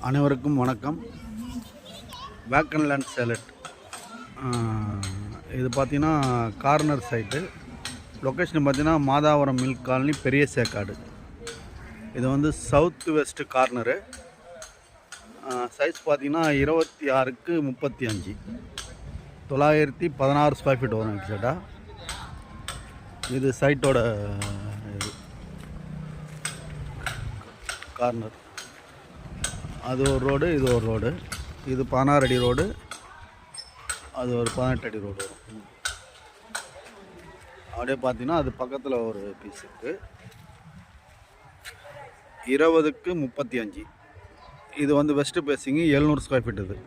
அனைவருக்கும் வணக்கம். Vacant land salad இது பார்த்தீங்கன்னா கார்னர் சைட்டு. லொக்கேஷன் பார்த்தீங்கன்னா மாதாவரம் மில்க் காலனி, பெரிய சேக்காடு. இது வந்து சவுத் வெஸ்ட் கார்னரு. சைஸ் பார்த்தீங்கன்னா 26க்கு 35, 916 ஸ்கொயர் ஃபீட் வரும் எக்ஸாக்டாக. இது சைட்டோட இது கார்னர். அது ஒரு ரோடு, இது ஒரு ரோடு. இது 16 அடி ரோடு, அது ஒரு 18 அடி ரோடு வரும். அப்படியே பார்த்தீங்கன்னா அது பக்கத்தில் ஒரு பீஸ் இருக்குது. 20க்கு 35. இது வந்து வெஸ்ட்டு பேசிங்கு, 700 ஸ்கொயர் ஃபீட். இது